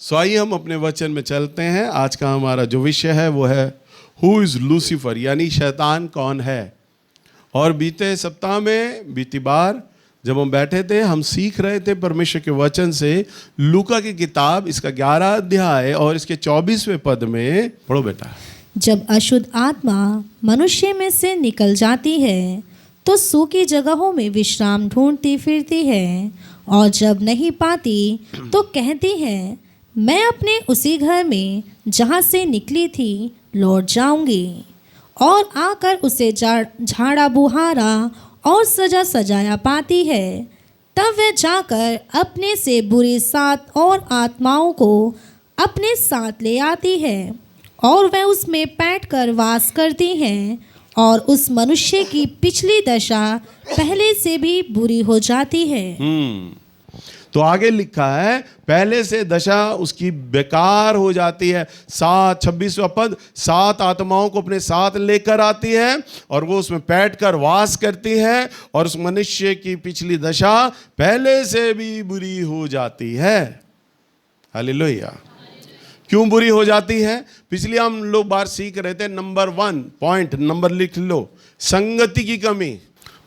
सो आइए हम अपने वचन में चलते हैं। आज का हमारा जो विषय है वो है हु इज़ लूसीफर, यानी शैतान कौन है। और बीते सप्ताह में, बीती बार जब हम बैठे थे, हम सीख रहे थे परमेश्वर के वचन से लूका की किताब, इसका 11 अध्याय और इसके 24वें पद में पढ़ो बेटा। जब अशुद्ध आत्मा मनुष्य में से निकल जाती है तो सूखी जगहों में विश्राम ढूंढती फिरती है, और जब नहीं पाती तो कहती है, मैं अपने उसी घर में जहाँ से निकली थी लौट जाऊंगी। और आकर उसे झाड़ा बुहारा और सजा सजाया पाती है। तब वह जाकर अपने से बुरी 7 और आत्माओं को अपने साथ ले आती है, और वह उसमें बैठकर वास करती हैं, और उस मनुष्य की पिछली दशा पहले से भी बुरी हो जाती है। तो आगे लिखा है पहले से दशा उसकी बेकार हो जाती है। 26वां पद, 7 आत्माओं को अपने साथ लेकर आती है और वो उसमें बैठकर वास करती है, और उस मनुष्य की पिछली दशा पहले से भी बुरी हो जाती है। हालेलुया। क्यों बुरी हो जाती है? पिछले हम लोग बार सीख रहे थे, नंबर 1 पॉइंट, नंबर लिख लो, संगति की कमी।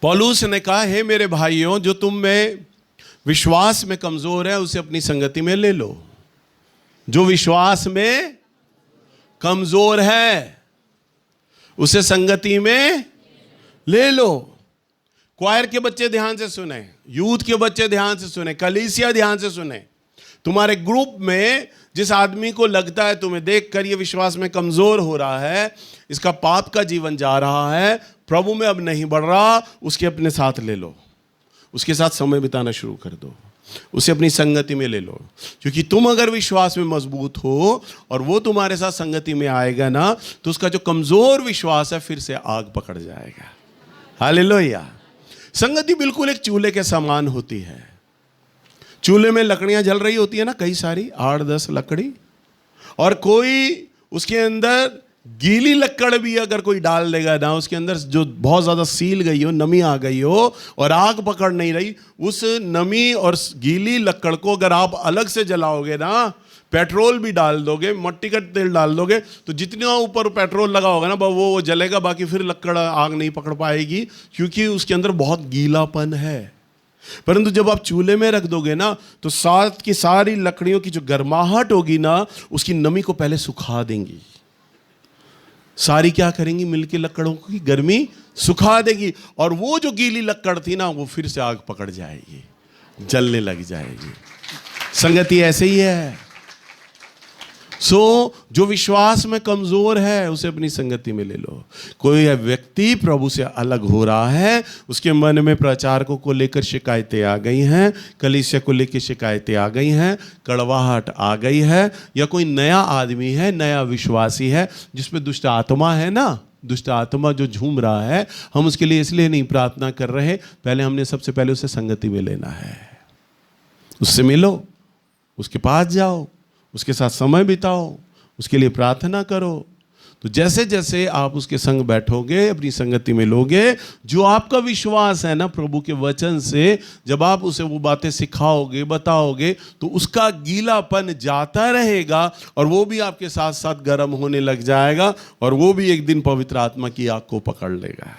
पौलुस ने कहा, हे मेरे भाइयों, जो तुम में विश्वास में कमजोर है उसे अपनी संगति में ले लो। जो विश्वास में कमजोर है उसे संगति में ले लो। क्वायर के बच्चे ध्यान से सुने, यूथ के बच्चे ध्यान से सुने, कलीसिया ध्यान से सुने। तुम्हारे ग्रुप में जिस आदमी को लगता है तुम्हें देखकर ये विश्वास में कमजोर हो रहा है, इसका पाप का जीवन जा रहा है, प्रभु में अब नहीं बढ़ रहा, उसके अपने साथ ले लो, उसके साथ समय बिताना शुरू कर दो, उसे अपनी संगति में ले लो। क्योंकि तुम अगर विश्वास में मजबूत हो और वो तुम्हारे साथ संगति में आएगा ना, तो उसका जो कमजोर विश्वास है फिर से आग पकड़ जाएगा। हालेलुया। संगति बिल्कुल एक चूल्हे के समान होती है। चूल्हे में लकड़ियां जल रही होती है ना, कई सारी 8-10 लकड़ी, और कोई उसके अंदर गीली लकड़ भी अगर कोई डाल देगा ना, उसके अंदर जो बहुत ज़्यादा सील गई हो, नमी आ गई हो और आग पकड़ नहीं रही, उस नमी और गीली लकड़ को अगर आप अलग से जलाओगे ना, पेट्रोल भी डाल दोगे, मट्टी का तेल डाल दोगे, तो जितना ऊपर पेट्रोल लगा होगा ना वो जलेगा, बाकी फिर लकड़ आग नहीं पकड़ पाएगी, क्योंकि उसके अंदर बहुत गीलापन है। परंतु जब आप चूल्हे में रख दोगे ना, तो साथ की सारी लकड़ियों की जो गर्माहट होगी ना, उसकी नमी को पहले सुखा देंगी। सारी क्या करेंगी? मिलके लकड़ों की गर्मी सुखा देगी, और वो जो गीली लकड़ थी ना, वो फिर से आग पकड़ जाएगी, जलने लग जाएगी। संगति ऐसे ही है। जो विश्वास में कमजोर है उसे अपनी संगति में ले लो। कोई व्यक्ति प्रभु से अलग हो रहा है, उसके मन में प्रचारकों को लेकर शिकायतें आ गई हैं, कलीसिया को लेकर शिकायतें आ गई हैं, कड़वाहट आ गई है, या कोई नया आदमी है, नया विश्वासी है जिसमें दुष्ट आत्मा है ना, दुष्ट आत्मा जो झूम रहा है, हम उसके लिए इसलिए नहीं प्रार्थना कर रहे, पहले हमने सबसे पहले उसे संगति में लेना है। उससे मिलो, उसके पास जाओ, उसके साथ समय बिताओ, उसके लिए प्रार्थना करो। तो जैसे जैसे आप उसके संग बैठोगे, अपनी संगति में लोगे, जो आपका विश्वास है ना प्रभु के वचन से, जब आप उसे वो बातें सिखाओगे, बताओगे, तो उसका गीलापन जाता रहेगा, और वो भी आपके साथ साथ गर्म होने लग जाएगा, और वो भी एक दिन पवित्र आत्मा की आग को पकड़ लेगा।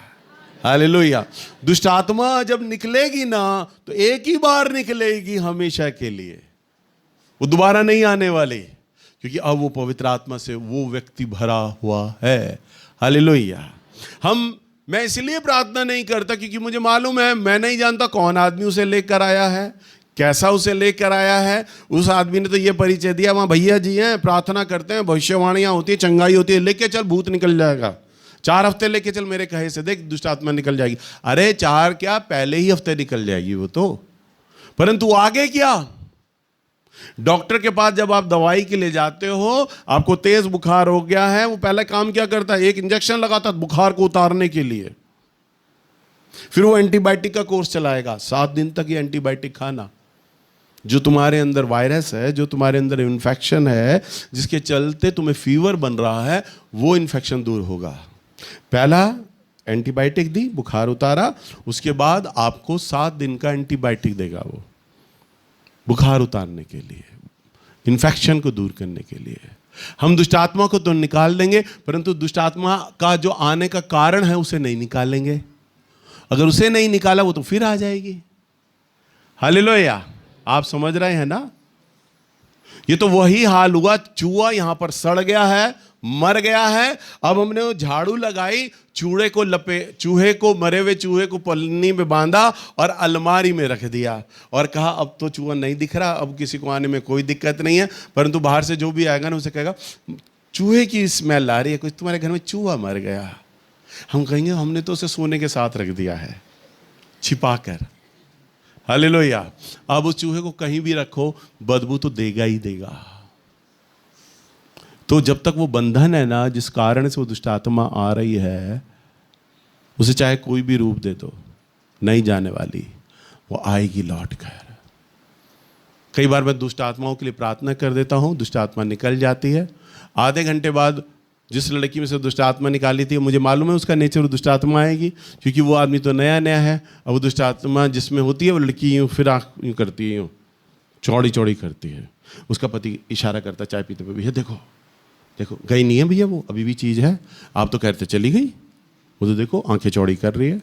हालेलुया। दुष्ट आत्मा जब निकलेगी ना, तो एक ही बार निकलेगी हमेशा के लिए, वो दोबारा नहीं आने वाली, क्योंकि अब वो पवित्र आत्मा से वो व्यक्ति भरा हुआ है। हालेलुया। मैं इसलिए प्रार्थना नहीं करता क्योंकि मुझे मालूम है, मैं नहीं जानता कौन आदमी उसे लेकर आया है, कैसा उसे लेकर आया है। उस आदमी ने तो ये परिचय दिया, वहाँ भैया जी हैं, प्रार्थना करते हैं, भविष्यवाणियाँ होती है, चंगाई होती है, लेके चल भूत निकल जाएगा, 4 हफ्ते लेके चल मेरे कहे से, देख दुष्ट आत्मा निकल जाएगी। अरे 4 क्या, पहले ही हफ्ते निकल जाएगी वो तो। परंतु आगे क्या? डॉक्टर के पास जब आप दवाई के लिए जाते हो, आपको तेज बुखार हो गया है, वो पहले काम क्या करता है? एक इंजेक्शन लगाता है बुखार को उतारने के लिए, फिर वो एंटीबायोटिक का कोर्स चलाएगा, 7 दिन तक ये एंटीबायोटिक खाना। जो तुम्हारे अंदर वायरस है, जो तुम्हारे अंदर इन्फेक्शन है, जिसके चलते तुम्हें फीवर बन रहा है, वो इन्फेक्शन दूर होगा। पहला एंटीबायोटिक दी, बुखार उतारा, उसके बाद आपको 7 दिन का एंटीबायोटिक देगा वो बुखार उतारने के लिए। इन्फेक्शन को दूर करने के लिए। हम दुष्ट आत्मा को तो निकाल देंगे, परंतु दुष्ट आत्मा का जो आने का कारण है उसे नहीं निकालेंगे। अगर उसे नहीं निकाला वो तो फिर आ जाएगी। हालेलुया, आप समझ रहे हैं ना? ये तो वही हाल हुआ, चूहा यहां पर सड़ गया है, मर गया है। अब हमने वो झाड़ू लगाई, चूहे को मरे हुए चूहे को पन्नी में बांधा और अलमारी में रख दिया और कहा अब तो चूहा नहीं दिख रहा, अब किसी को आने में कोई दिक्कत नहीं है। परंतु बाहर से जो भी आएगा ना उसे कहेगा चूहे की स्मेल आ रही है, कुछ तुम्हारे घर में चूहा मर गया। हम कहेंगे हमने तो उसे सोने के साथ रख दिया है छिपा कर। हालेलुया। अब उस चूहे को कहीं भी रखो बदबू तो देगा ही देगा। तो जब तक वो बंधन है ना, जिस कारण से वो दुष्ट आत्मा आ रही है, उसे चाहे कोई भी रूप दे दो, नहीं जाने वाली, वो आएगी लौट कर। कई बार मैं दुष्ट आत्माओं के लिए प्रार्थना कर देता हूं, दुष्ट आत्मा निकल जाती है। आधे घंटे बाद जिस लड़की में से दुष्ट आत्मा निकाली थी, मुझे मालूम है उसका नेचर दुष्ट आत्मा आएगी, क्योंकि वो आदमी तो नया नया है। अब वो दुष्ट आत्मा जिसमें होती है वो लड़की यूँ फिर आँख यूँ करती है, यूँ चौड़ी चौड़ी करती है। उसका पति इशारा करता चाय पीते हुए, भैया देखो देखो, गई नहीं है भैया, वो अभी भी चीज़ है। आप तो कहते चली गई, वो तो देखो आंखें चौड़ी कर रही है।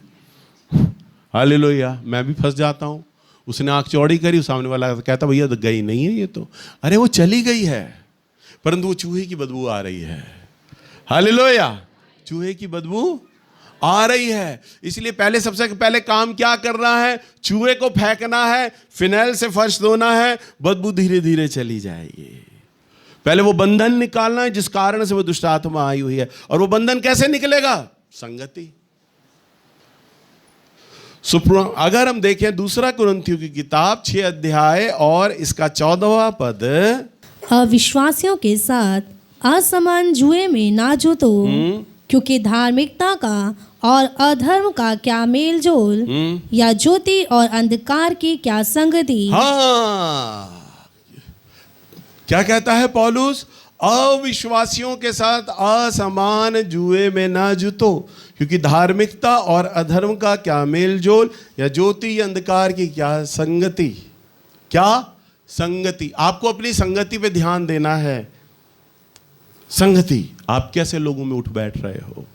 हालेलुया। मैं भी फंस जाता हूँ। उसने आंख चौड़ी करी, सामने वाला कहता भैया तो गई नहीं है ये तो। अरे वो चली गई है, परंतु वो चूहे की बदबू आ रही है। हालेलुया। चूहे की बदबू आ रही है। इसलिए पहले सबसे पहले काम क्या करना है? चूहे को फेंकना है, फिनाइल से फर्श धोना है, बदबू धीरे धीरे चली जाएगी। पहले वो बंधन निकालना है जिस कारण से वो दुष्ट आत्मा आई हुई है। और वो बंधन कैसे निकलेगा? संगति। अगर हम देखें दूसरा कुरिन्थियों की किताब 6 अध्याय और इसका 14वां पद, अविश्वासियों के साथ असमान जुए में ना जुतो, क्योंकि धार्मिकता का और अधर्म का क्या मेल जोल, या ज्योति और अंधकार की क्या संगति। हाँ, क्या कहता है पौलुस? अविश्वासियों के साथ असमान जुए में ना जुतो, क्योंकि धार्मिकता और अधर्म का क्या मेल जोल, या ज्योति अंधकार की क्या संगति। क्या संगति? आपको अपनी संगति पे ध्यान देना है। संगति, आप कैसे लोगों में उठ बैठ रहे हो।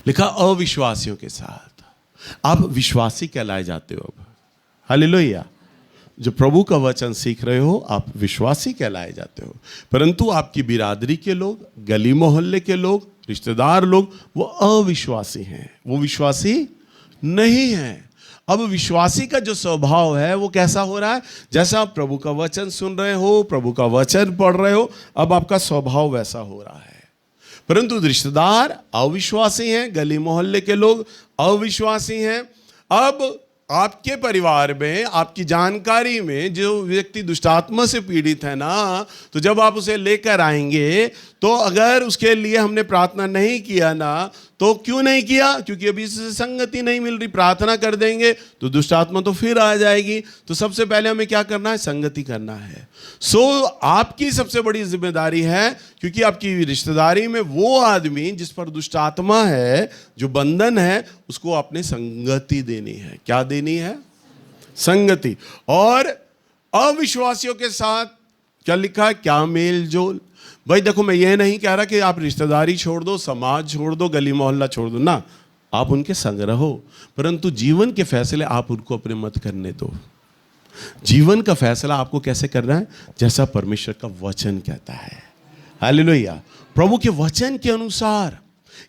लिखा अविश्वासियों के साथ। आप विश्वासी कहलाए जाते हो अब। हालेलुया। जो प्रभु का वचन सीख रहे हो आप विश्वासी कहलाए जाते हो। परंतु आपकी बिरादरी के लोग, गली मोहल्ले के लोग, रिश्तेदार लोग, वो अविश्वासी हैं, वो विश्वासी नहीं हैं। अब विश्वासी का जो स्वभाव है वो कैसा हो रहा है? जैसा आप प्रभु का वचन सुन रहे हो, प्रभु का वचन पढ़ रहे हो, अब आपका स्वभाव वैसा हो रहा है। परंतु रिश्तेदार अविश्वासी हैं, गली मोहल्ले के लोग अविश्वासी हैं। अब आपके परिवार में, आपकी जानकारी में जो व्यक्ति दुष्टात्मा से पीड़ित है ना, तो जब आप उसे लेकर आएंगे तो अगर उसके लिए हमने प्रार्थना नहीं किया ना, तो क्यों नहीं किया? क्योंकि अभी इससे संगति नहीं मिल रही। प्रार्थना कर देंगे तो दुष्टात्मा तो फिर आ जाएगी। तो सबसे पहले हमें क्या करना है? संगति करना है। आपकी सबसे बड़ी जिम्मेदारी है, क्योंकि आपकी रिश्तेदारी में वो आदमी जिस पर दुष्टात्मा है, जो बंधन है, उसको आपने संगति देनी है। क्या देनी है? संगति। और अविश्वासियों के साथ क्या लिखा है? क्या मेल जोल। भाई देखो, मैं ये नहीं कह रहा कि आप रिश्तेदारी छोड़ दो, समाज छोड़ दो, गली मोहल्ला छोड़ दो ना, आप उनके संग रहो, परंतु जीवन के फैसले आप उनको अपने मत करने दो। जीवन का फैसला आपको कैसे करना है? जैसा परमेश्वर का वचन कहता है। हालेलुया। प्रभु के वचन के अनुसार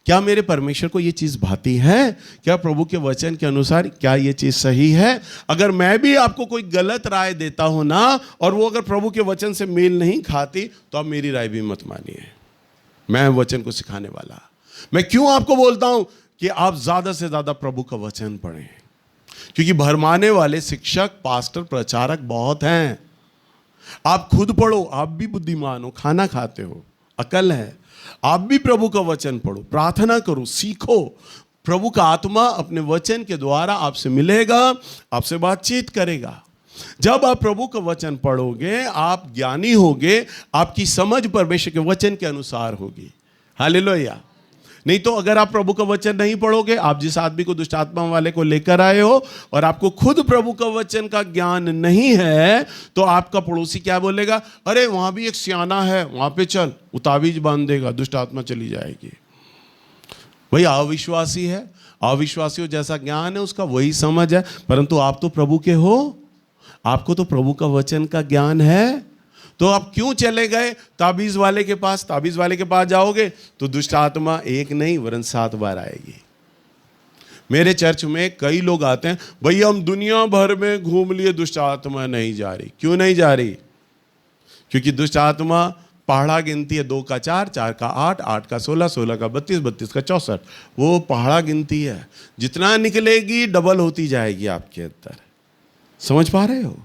क्या मेरे परमेश्वर को ये चीज़ भाती है? क्या प्रभु के वचन के अनुसार क्या ये चीज़ सही है? अगर मैं भी आपको कोई गलत राय देता हूं ना, और वो अगर प्रभु के वचन से मेल नहीं खाती, तो आप मेरी राय भी मत मानिए। मैं वचन को सिखाने वाला। मैं क्यों आपको बोलता हूं कि आप ज़्यादा से ज़्यादा प्रभु का वचन पढ़ें? क्योंकि भरमाने वाले शिक्षक, पास्टर, प्रचारक बहुत हैं। आप खुद पढ़ो, आप भी बुद्धिमान हो, खाना खाते हो, अकल है। आप भी प्रभु का वचन पढ़ो, प्रार्थना करो, सीखो। प्रभु का आत्मा अपने वचन के द्वारा आपसे मिलेगा, आपसे बातचीत करेगा। जब आप प्रभु का वचन पढ़ोगे, आप ज्ञानी होगे, आपकी समझ परमेश्वर के वचन के अनुसार होगी। हालेलुया। नहीं तो अगर आप प्रभु का वचन नहीं पढ़ोगे, आप जिस आदमी को दुष्ट आत्मा वाले को लेकर आए हो और आपको खुद प्रभु का वचन का ज्ञान नहीं है, तो आपका पड़ोसी क्या बोलेगा, अरे वहां भी एक सियाना है, वहां पे चल, वो ताबीज बांध देगा, दुष्ट आत्मा चली जाएगी। वही अविश्वासी है, अविश्वासियों जैसा ज्ञान है उसका, वही समझ है, परंतु आप तो प्रभु के हो, आपको तो प्रभु का वचन का ज्ञान है, तो आप क्यों चले गए ताबीज वाले के पास? ताबीज वाले के पास जाओगे तो दुष्ट आत्मा एक नहीं वरन 7 बार आएगी। मेरे चर्च में कई लोग आते हैं, भैया हम दुनिया भर में घूम लिए, दुष्ट आत्मा नहीं जा रही। क्यों नहीं जा रही? क्योंकि दुष्ट आत्मा पहाड़ा गिनती है, 2 का 4, 4 का 8, 8 का 16, 16 का 32, 32 का 64। वो पहाड़ा गिनती है, जितना निकलेगी डबल होती जाएगी आपके अंदर। समझ पा रहे हो?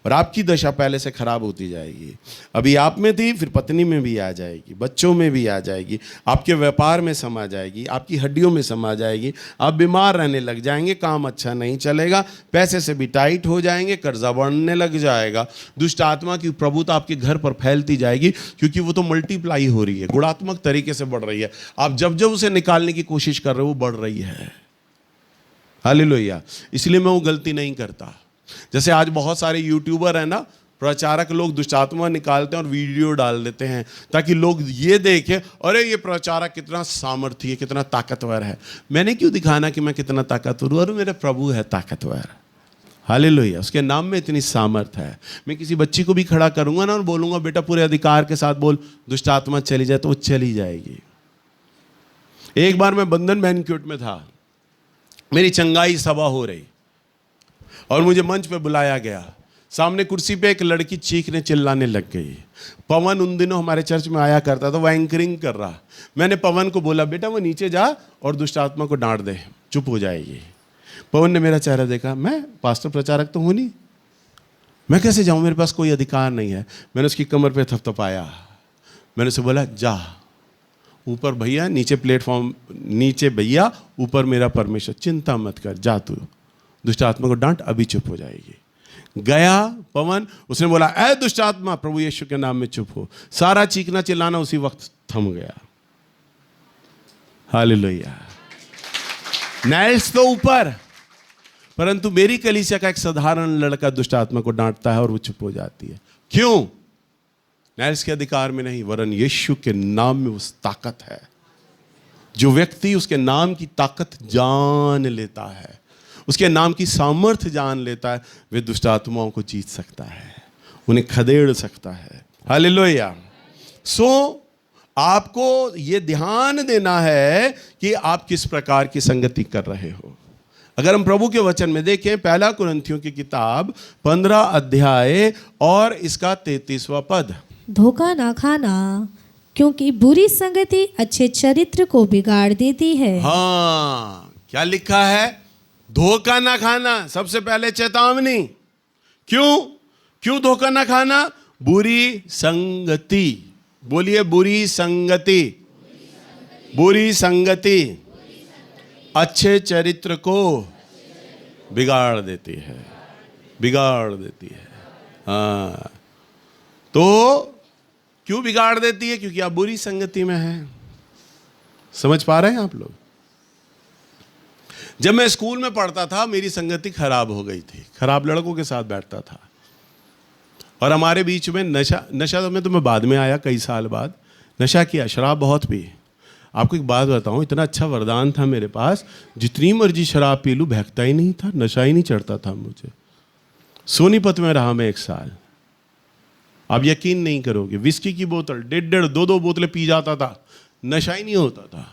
और आपकी दशा पहले से खराब होती जाएगी। अभी आप में थी, फिर पत्नी में भी आ जाएगी, बच्चों में भी आ जाएगी, आपके व्यापार में समा जाएगी, आपकी हड्डियों में समा जाएगी, आप बीमार रहने लग जाएंगे, काम अच्छा नहीं चलेगा, पैसे से भी टाइट हो जाएंगे, कर्जा बढ़ने लग जाएगा। दुष्ट आत्मा की प्रभुता आपके घर पर फैलती जाएगी, क्योंकि वो तो मल्टीप्लाई हो रही है, गुणात्मक तरीके से बढ़ रही है। आप जब जब उसे निकालने की कोशिश कर रहे हो, वो बढ़ रही है। हालेलुया। इसलिए मैं वो गलती नहीं करता। जैसे आज बहुत सारे यूट्यूबर हैं ना, प्रचारक लोग दुष्ट आत्मा निकालते हैं और वीडियो डाल देते हैं, ताकि लोग ये देखें, अरे ये प्रचारक कितना सामर्थ्य है, कितना ताकतवर है। मैंने क्यों दिखाना कि मैं कितना ताकतवर हूँ? अरे मेरे प्रभु है ताकतवर। हालेलुया। उसके नाम में इतनी सामर्थ है। मैं किसी बच्ची को भी खड़ा करूंगा ना और बोलूंगा, बेटा पूरे अधिकार के साथ बोल, दुष्ट आत्मा चली जाए, तो वो चली जाएगी। एक बार मैं बंधन बैंक्वेट में था, मेरी चंगाई सभा हो रही और मुझे मंच पे बुलाया गया। सामने कुर्सी पे एक लड़की चीखने चिल्लाने लग गई। पवन उन दिनों हमारे चर्च में आया करता था, वो एंकरिंग कर रहा। मैंने पवन को बोला, बेटा वो नीचे जा और दुष्ट आत्मा को डांट दे, चुप हो जाएगी। पवन ने मेरा चेहरा देखा, मैं पास्टर प्रचारक तो हूँ नहीं, मैं कैसे जाऊँ, मेरे पास कोई अधिकार नहीं है। मैंने उसकी कमर पे थपथपाया, मैंने उसे बोला, जा ऊपर भैया, नीचे प्लेटफॉर्म, नीचे भैया, ऊपर मेरा परमेश्वर, चिंता मत कर, जा तू, दुष्ट आत्मा को डांट, अभी चुप हो जाएगी। गया पवन, उसने बोला, ऐ दुष्ट आत्मा प्रभु यीशु के नाम में चुप हो। सारा चीखना चिल्लाना उसी वक्त थम गया। हालेलुया। नैल्स तो ऊपर, परंतु मेरी कलीसिया का एक साधारण लड़का दुष्ट आत्मा को डांटता है और वो चुप हो जाती है। क्यों? नैल्स के अधिकार में नहीं, वरन यीशु के नाम में उस ताकत है। जो व्यक्ति उसके नाम की ताकत जान लेता है, उसके नाम की सामर्थ्य जान लेता है, वे दुष्ट आत्माओं को जीत सकता है, उन्हें खदेड़ सकता है। हालेलुया। सो आपको ये ध्यान देना है कि आप किस प्रकार की संगति कर रहे हो। अगर हम प्रभु के वचन में देखें, 1 कुरिन्थियों की किताब 15 अध्याय और इसका 33वां पद, धोखा ना खाना, क्योंकि बुरी संगति अच्छे चरित्र को बिगाड़ देती है। हाँ, क्या लिखा है? धोखा ना खाना। सबसे पहले चेतावनी। क्यों धोखा ना खाना? बुरी संगति। बोलिए, बुरी संगति। बुरी संगति अच्छे चरित्र को बिगाड़ देती है, बिगाड़ देती है। हाँ, तो क्यों बिगाड़ देती है? क्योंकि आप बुरी संगति में हैं। समझ पा रहे हैं आप लोग? जब मैं स्कूल में पढ़ता था, मेरी संगति खराब हो गई थी, खराब लड़कों के साथ बैठता था और हमारे बीच में नशा में तो मैं बाद में आया, कई साल बाद नशा किया, शराब बहुत पी। आपको एक बात बताऊं, इतना अच्छा वरदान था मेरे पास, जितनी मर्जी शराब पी लूं बहकता ही नहीं था, नशा ही नहीं चढ़ता था मुझे। सोनीपत में रहा मैं 1 साल। आप यकीन नहीं करोगे, विस्की की बोतल 1.5 2 बोतलें पी जाता था, नशा ही नहीं होता था।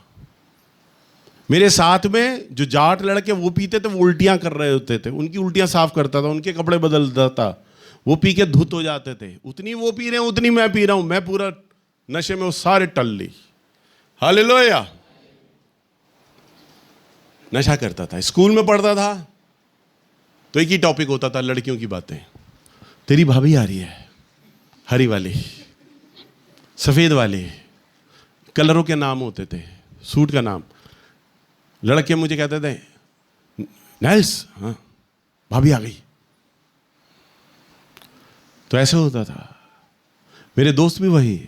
मेरे साथ में जो जाट लड़के वो पीते थे, वो उल्टियां कर रहे होते थे, उनकी उल्टियां साफ करता था, उनके कपड़े बदलता था, वो पी के धुत हो जाते थे। उतनी वो पी रहे हैं, उतनी मैं पी रहा हूं, मैं पूरा नशे में वो सारे टल ली। हालेलुया। नशा करता था, स्कूल में पढ़ता था तो एक ही टॉपिक होता था, लड़कियों की बातें। तेरी भाभी आ रही है, हरी वाली, सफेद वाली, कलरों के नाम होते थे, सूट का नाम। लड़के मुझे कहते थे, नाइस, हाँ भाभी आ गई। तो ऐसे होता था। मेरे दोस्त भी वही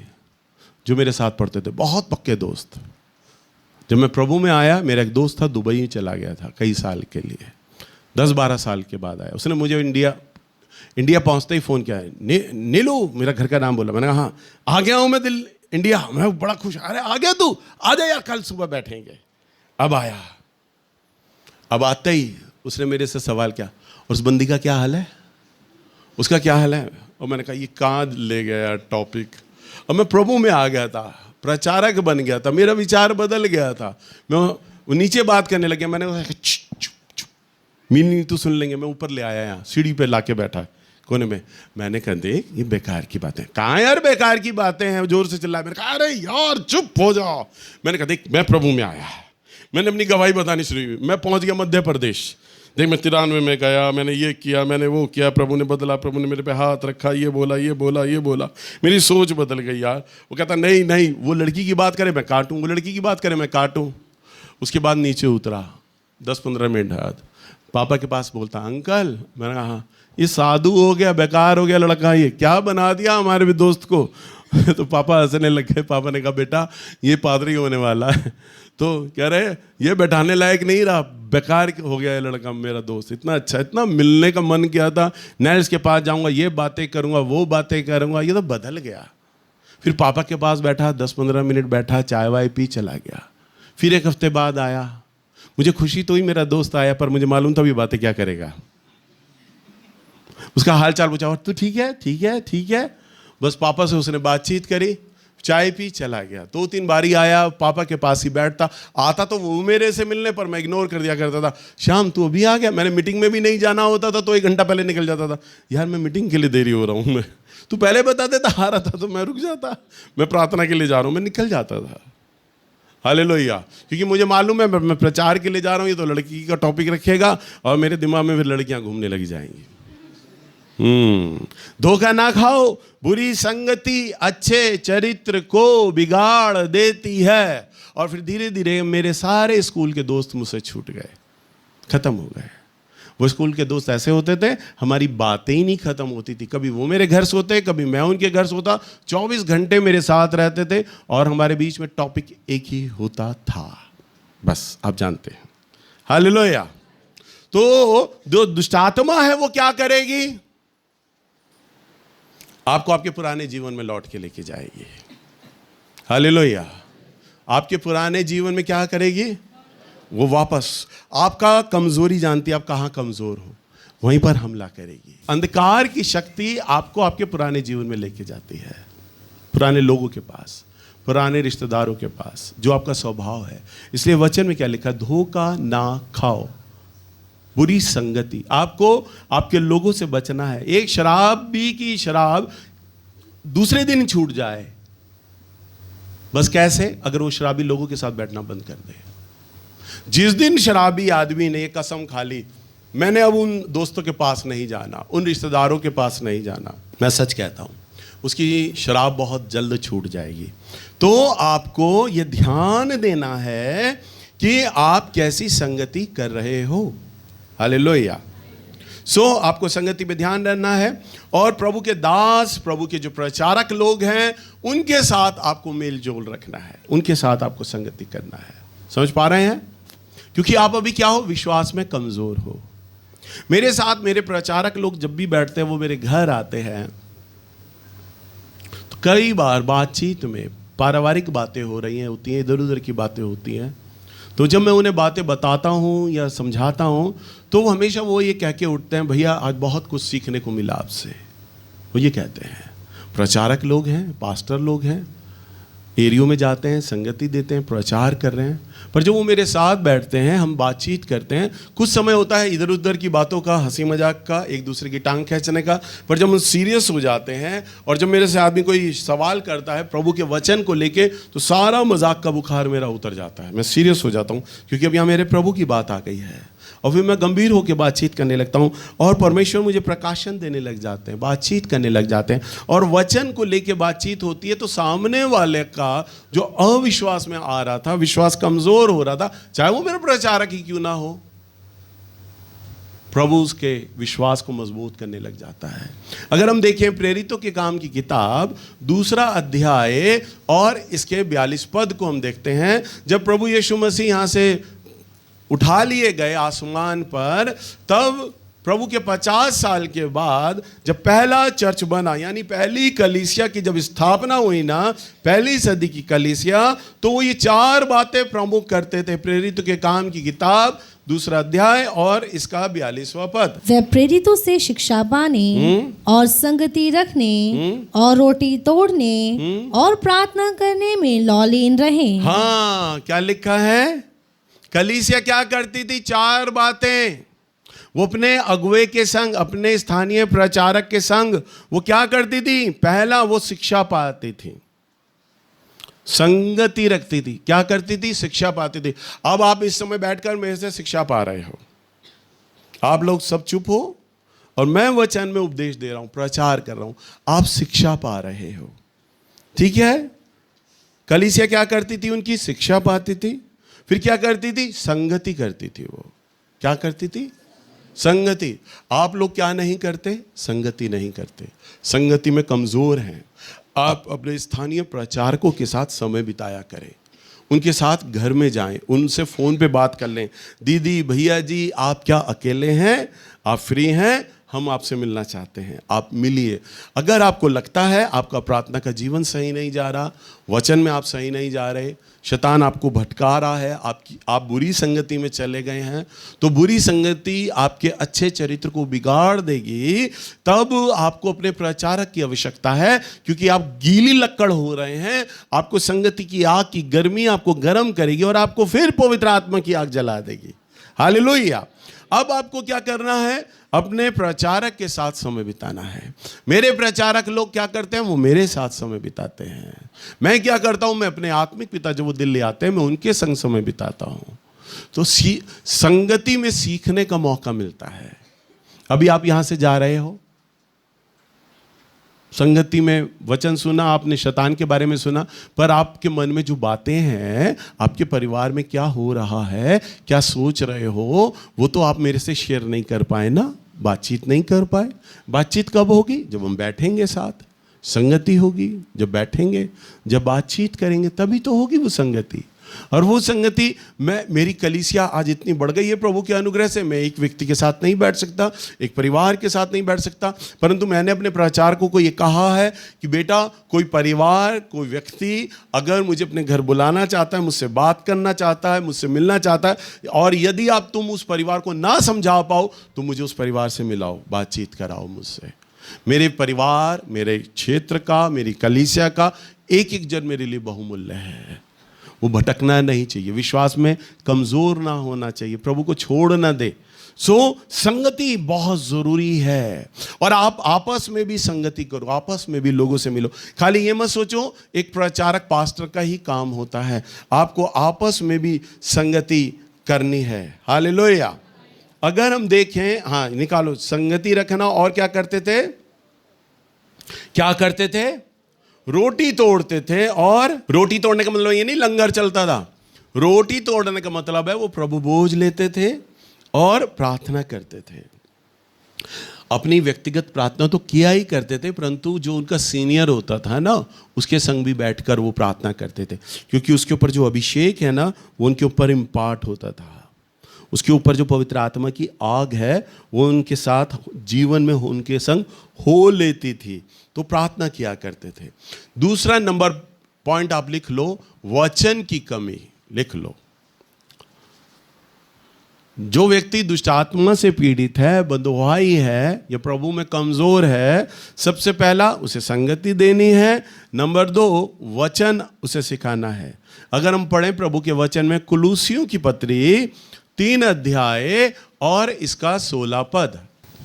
जो मेरे साथ पढ़ते थे, बहुत पक्के दोस्त, जब मैं प्रभु में आया, मेरा एक दोस्त था, दुबई चला गया था कई साल के लिए, 10-12 साल के बाद आया। उसने मुझे इंडिया पहुंचते ही फ़ोन किया, नीलू, मेरा घर का नाम बोला। मैंने कहा हाँ, आ गया हूँ मैं इंडिया। मैं बड़ा खुश, अरे आ गया तू, आ जा यार, कल सुबह बैठेंगे। अब आया, अब आते ही उसने मेरे से सवाल किया, उस बंदी का क्या हाल है, उसका क्या हाल है। और मैंने कहा ये कहाँ ले गया यार टॉपिक। और मैं प्रभु में आ गया था, प्रचारक बन गया था, मेरा विचार बदल गया था। मैं नीचे बात करने लग गया। मैंने कहा मीनिंग तो सुन लेंगे। मैं ऊपर ले आया, यहाँ सीढ़ी पे लाके बैठा कोने में। मैंने कहा देख, ये बेकार की बातें। कहाँ यार बेकार की बातें हैं, जोर से चिल्लाया। मैंने कहा अरे यार चुप हो जाओ। मैंने कहा देख, मैं प्रभु में आया। मैंने अपनी गवाही बतानी शुरू की। मैं पहुंच गया मध्य प्रदेश। देख, मैं 93 में गया, मैंने ये किया, मैंने वो किया, प्रभु ने बदला, प्रभु ने मेरे पे हाथ रखा, ये बोला, ये बोला, ये बोला। मेरी सोच बदल गई यार। वो कहता नहीं नहीं, वो लड़की की बात करे मैं काटूं, वो लड़की की बात करे मैं काटूं। उसके बाद नीचे उतरा, 10-15 मिनट बाद पापा के पास बोलता, अंकल। मैंने कहा हाँ, ये साधु हो गया, बेकार हो गया लड़का, ये क्या बना दिया हमारे भी दोस्त को। तो पापा हंसने लग गए। पापा ने कहा बेटा ये पादरी होने वाला है। तो कह रहे ये बैठाने लायक नहीं रहा, बेकार हो गया ये लड़का, मेरा दोस्त इतना अच्छा, इतना मिलने का मन किया था, नैल्स के पास जाऊंगा, ये बातें करूंगा, वो बातें करूंगा, ये तो बदल गया। फिर पापा के पास बैठा, 10-15 मिनट बैठा, चाय वाय पी, चला गया। फिर 1 हफ्ते बाद आया। मुझे खुशी तो ही मेरा दोस्त आया, पर मुझे मालूम था ये बातें क्या करेगा। उसका हाल चाल पूछा, और तू ठीक है, ठीक है, ठीक है। बस पापा से उसने बातचीत करी, चाय पी, चला गया। 2-3 बारी आया, पापा के पास ही बैठता। आता तो वो मेरे से मिलने, पर मैं इग्नोर कर दिया करता था। श्याम तू अभी आ गया। मैंने मीटिंग में भी नहीं जाना होता था तो 1 घंटा पहले निकल जाता था। यार मैं मीटिंग के लिए देरी हो रहा हूँ, मैं तू पहले बता देता, आ रहा था तो मैं रुक जाता, मैं प्रार्थना के लिए जा रहा हूँ, मैं निकल जाता था। हालेलुया। क्योंकि मुझे मालूम है मैं प्रचार के लिए जा रहा हूँ, ये तो लड़की का टॉपिक रखेगा और मेरे दिमाग में फिर लड़कियां घूमने लगी जाएंगी। धोखा ना खाओ, बुरी संगति अच्छे चरित्र को बिगाड़ देती है। और फिर धीरे धीरे मेरे सारे स्कूल के दोस्त मुझसे छूट गए, खत्म हो गए। वो स्कूल के दोस्त ऐसे होते थे, हमारी बातें ही नहीं खत्म होती थी। कभी वो मेरे घर सोते, कभी मैं उनके घर सोता, 24 घंटे मेरे साथ रहते थे और हमारे बीच में टॉपिक एक ही होता था, बस आप जानते हैं। हालेलुया। तो जो दुष्ट आत्मा है वो क्या करेगी, आपको आपके पुराने जीवन में लौट के लेके जाएगी। हालेलुया। आपके पुराने जीवन में क्या करेगी, वो वापस आपका कमजोरी जानती है, आप कहाँ कमजोर हो, वहीं पर हमला करेगी। अंधकार की शक्ति आपको आपके पुराने जीवन में लेके जाती है, पुराने लोगों के पास, पुराने रिश्तेदारों के पास, जो आपका स्वभाव है। इसलिए वचन में क्या लिखा, धोखा ना खाओ, बुरी संगति। आपको आपके लोगों से बचना है। एक शराबी की शराब दूसरे दिन छूट जाए, बस कैसे, अगर वो शराबी लोगों के साथ बैठना बंद कर दे। जिस दिन शराबी आदमी ने कसम खा ली, मैंने अब उन दोस्तों के पास नहीं जाना, उन रिश्तेदारों के पास नहीं जाना, मैं सच कहता हूं उसकी शराब बहुत जल्द छूट जाएगी। तो आपको यह ध्यान देना है कि आप कैसी संगति कर रहे हो। हालेलुया। आपको संगति पे ध्यान रहना है और प्रभु के दास, प्रभु के जो प्रचारक लोग हैं, उनके साथ आपको मेल जोल रखना है, उनके साथ आपको संगति करना है। समझ पा रहे हैं? क्योंकि आप अभी क्या हो, विश्वास में कमजोर हो। मेरे साथ मेरे प्रचारक लोग जब भी बैठते हैं, वो मेरे घर आते हैं, तो कई बार बातचीत में पारिवारिक बातें हो रही हैं, होती हैं, इधर उधर की बातें होती हैं। तो जब मैं उन्हें बातें बताता हूँ या समझाता हूँ, तो वो हमेशा वो ये कह के उठते हैं, भैया आज बहुत कुछ सीखने को मिला आपसे। वो ये कहते हैं। प्रचारक लोग हैं, पास्टर लोग हैं, एरियो में जाते हैं, संगति देते हैं, प्रचार कर रहे हैं, पर जब वो मेरे साथ बैठते हैं, हम बातचीत करते हैं, कुछ समय होता है इधर उधर की बातों का, हंसी मजाक का, एक दूसरे की टांग खींचने का, पर जब हम सीरियस हो जाते हैं और जब मेरे से आदमी कोई सवाल करता है प्रभु के वचन को लेके, तो सारा मजाक का बुखार मेरा उतर जाता है, मैं सीरियस हो जाता हूँ, क्योंकि अब यहाँ मेरे प्रभु की बात आ गई है। और फिर मैं गंभीर होकर बातचीत करने लगता हूँ और परमेश्वर मुझे प्रकाशन देने लग जाते हैं, बातचीत करने लग जाते हैं। और वचन को लेके बातचीत होती है तो सामने वाले का जो अविश्वास में आ रहा था, विश्वास कमजोर हो रहा था, चाहे वो मेरा प्रचारक ही क्यों ना हो, प्रभु उसके विश्वास को मजबूत करने लग जाता है। अगर हम देखें प्रेरितों के काम की किताब 2 अध्याय और इसके 42 पद को हम देखते हैं, जब प्रभु यीशु मसीह यहाँ से उठा लिए गए आसमान पर, तब प्रभु के 50 साल के बाद जब पहला चर्च बना, यानी पहली कलीसिया की जब स्थापना हुई ना, पहली सदी की कलीसिया, तो वो ये 4 बातें प्रमुख करते थे। प्रेरितों के काम की किताब 2 अध्याय और इसका 42वां पद। वे प्रेरितों से शिक्षा पाने और संगति रखने और रोटी तोड़ने और प्रार्थना करने में लौलीन रहे। हाँ, क्या लिखा है? कलीसिया क्या करती थी? 4 बातें। वो अपने अगुवे के संग, अपने स्थानीय प्रचारक के संग वो क्या करती थी? पहला, वो शिक्षा पाती थी, संगति रखती थी। क्या करती थी? शिक्षा पाती थी। अब आप इस समय बैठकर मेरे से शिक्षा पा रहे हो, आप लोग सब चुप हो और मैं वचन में उपदेश दे रहा हूं, प्रचार कर रहा हूं, आप शिक्षा पा रहे हो, ठीक है? कलीसिया क्या करती थी? उनकी शिक्षा पाती थी, फिर क्या करती थी? संगति करती थी। वो क्या करती थी? संगति। आप लोग क्या नहीं करते? संगति नहीं करते, संगति में कमजोर हैं। आप अपने स्थानीय प्रचारकों के साथ समय बिताया करें, उनके साथ घर में जाएं, उनसे फ़ोन पे बात कर लें। दीदी, भैया जी, आप क्या अकेले हैं? आप फ्री हैं? हम आपसे मिलना चाहते हैं, आप मिलिए। अगर आपको लगता है आपका प्रार्थना का जीवन सही नहीं जा रहा, वचन में आप सही नहीं जा रहे, शैतान आपको भटका रहा है, आप बुरी संगति में चले गए हैं, तो बुरी संगति आपके अच्छे चरित्र को बिगाड़ देगी। तब आपको अपने प्रचारक की आवश्यकता है, क्योंकि आप गीली लक्कड़ हो रहे हैं। आपको संगति की आग की गर्मी आपको गर्म करेगी और आपको फिर पवित्र आत्मा की आग जला देगी। हालेलुया। अब आपको क्या करना है? अपने प्रचारक के साथ समय बिताना है। मेरे प्रचारक लोग क्या करते हैं? वो मेरे साथ समय बिताते हैं। मैं क्या करता हूं? मैं अपने आत्मिक पिता जो वो दिल्ली आते हैं, मैं उनके संग समय बिताता हूं। तो संगति में सीखने का मौका मिलता है। अभी आप यहां से जा रहे हो, संगति में वचन सुना, आपने शैतान के बारे में सुना, पर आपके मन में जो बातें हैं, आपके परिवार में क्या हो रहा है, क्या सोच रहे हो, वो तो आप मेरे से शेयर नहीं कर पाए ना, बातचीत नहीं कर पाए। बातचीत कब होगी? जब हम बैठेंगे साथ, संगति होगी। जब बैठेंगे, जब बातचीत करेंगे, तभी तो होगी वो संगति। और वो संगति मेरी कलीसिया आज इतनी बढ़ गई है प्रभु के अनुग्रह से। मैं एक व्यक्ति के साथ नहीं बैठ सकता, एक परिवार के साथ नहीं बैठ सकता, परंतु मैंने अपने प्रचारकों को ये कहा है कि बेटा, कोई परिवार, कोई व्यक्ति अगर मुझे अपने घर बुलाना चाहता है, मुझसे बात करना चाहता है, मुझसे मिलना चाहता है, और यदि आप तुम उस परिवार को ना समझा पाओ, तो मुझे उस परिवार से मिलाओ, बातचीत कराओ मुझसे। मेरे परिवार, मेरे क्षेत्र का, मेरी कलीसिया का एक एक जन मेरे लिए बहुमूल्य है। वो भटकना नहीं चाहिए, विश्वास में कमज़ोर ना होना चाहिए, प्रभु को छोड़ ना दे। संगति बहुत ज़रूरी है। और आप आपस में भी संगति करो, आपस में भी लोगों से मिलो। खाली ये मत सोचो एक प्रचारक पास्टर का ही काम होता है, आपको आपस में भी संगति करनी है। हालेलुया। अगर हम देखें, हाँ निकालो, संगति रखना। और क्या करते थे? क्या करते थे? रोटी तोड़ते थे। और रोटी तोड़ने का मतलब ये नहीं लंगर चलता था, रोटी तोड़ने का मतलब है वो प्रभु भोज लेते थे और प्रार्थना करते थे। अपनी व्यक्तिगत प्रार्थना तो किया ही करते थे, परंतु जो उनका सीनियर होता था ना, उसके संग भी बैठकर वो प्रार्थना करते थे, क्योंकि उसके ऊपर जो अभिषेक है ना, वो उनके ऊपर इम्पार्ट होता था। उसके ऊपर जो पवित्र आत्मा की आग है, वो उनके साथ जीवन में उनके संग हो लेती थी। तो प्रार्थना किया करते थे। दूसरा नंबर पॉइंट आप लिख लो, वचन की कमी लिख लो। जो व्यक्ति दुष्ट आत्मा से पीड़ित है, बददुआई है, या प्रभु में कमजोर है, सबसे पहला उसे संगति देनी है। नंबर 2, वचन उसे सिखाना है। अगर हम पढ़ें प्रभु के वचन में कुलूसियों की पत्री 3 अध्याय और इसका 16 पद।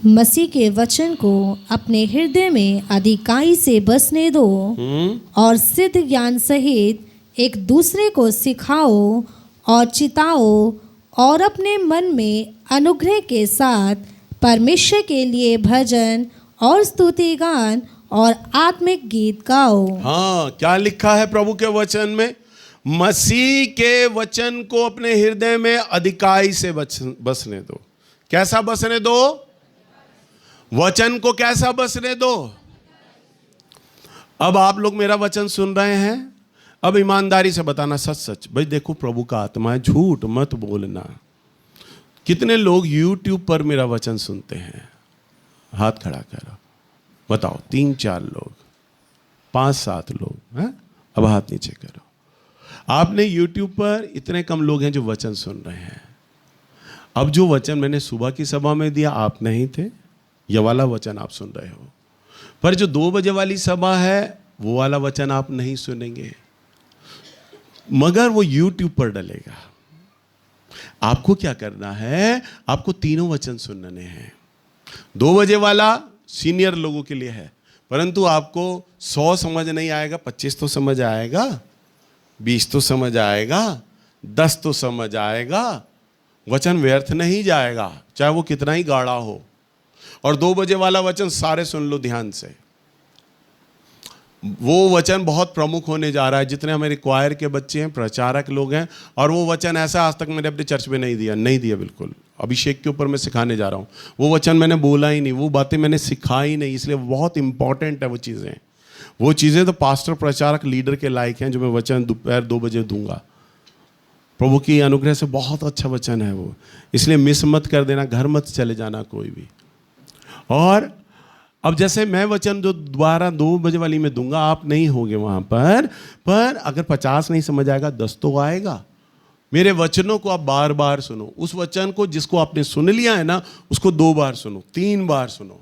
मसीह के वचन को अपने हृदय में अधिकाई से बसने दो और सिद्ध ज्ञान सहित एक दूसरे को सिखाओ और चिताओ, और अपने मन में अनुग्रह के साथ परमेश्वर के लिए भजन और स्तुति गान और आत्मिक गीत गाओ। हाँ, क्या लिखा है प्रभु के वचन में? मसीह के वचन को अपने हृदय में अधिकाई से बसने दो, कैसा बसने दो? वचन को कैसा बसने दो? अब आप लोग मेरा वचन सुन रहे हैं, अब ईमानदारी से बताना सच सच, भाई देखो प्रभु का आत्मा है, झूठ मत बोलना। कितने लोग YouTube पर मेरा वचन सुनते हैं? हाथ खड़ा करो, बताओ। 3-4 लोग, 5-7 लोग हैं? अब हाथ नीचे करो। आपने YouTube पर इतने कम लोग हैं जो वचन सुन रहे हैं। अब जो वचन मैंने सुबह की सभा में दिया आप नहीं थे, यह वाला वचन आप सुन रहे हो, पर जो 2 बजे वाली सभा है वो वाला वचन आप नहीं सुनेंगे, मगर वो YouTube पर डलेगा। आपको क्या करना है? आपको तीनों वचन सुनने हैं। 2 बजे वाला सीनियर लोगों के लिए है, परंतु आपको 100 समझ नहीं आएगा, 25 तो समझ आएगा, 20 तो समझ आएगा, 10 तो समझ आएगा। वचन व्यर्थ नहीं जाएगा, चाहे वो कितना ही गाढ़ा हो। और 2 बजे वाला वचन सारे सुन लो ध्यान से। वो वचन बहुत प्रमुख होने जा रहा है। जितने हमारे क्वायर के बच्चे हैं, प्रचारक लोग हैं, और वो वचन ऐसा आज तक मैंने अपने चर्च में नहीं दिया बिल्कुल। अभिषेक के ऊपर मैं सिखाने जा रहा हूँ। वो वचन मैंने बोला ही नहीं, वो बातें मैंने सिखाई नहीं, इसलिए बहुत इंपॉर्टेंट है वो चीज़ें। वो चीज़ें तो पास्टर, प्रचारक, लीडर के लायक हैं, जो मैं वचन दोपहर 2 बजे दूंगा। प्रभु की अनुग्रह से बहुत अच्छा वचन है वो, इसलिए मिस मत कर देना, घर मत चले जाना कोई भी। और अब जैसे मैं वचन जो दोबारा 2 बजे वाली में दूंगा, आप नहीं होंगे वहाँ पर अगर 50 नहीं समझ आएगा 10 तो आएगा। मेरे वचनों को आप बार बार सुनो। उस वचन को जिसको आपने सुन लिया है ना, उसको 2 बार सुनो, 3 बार सुनो।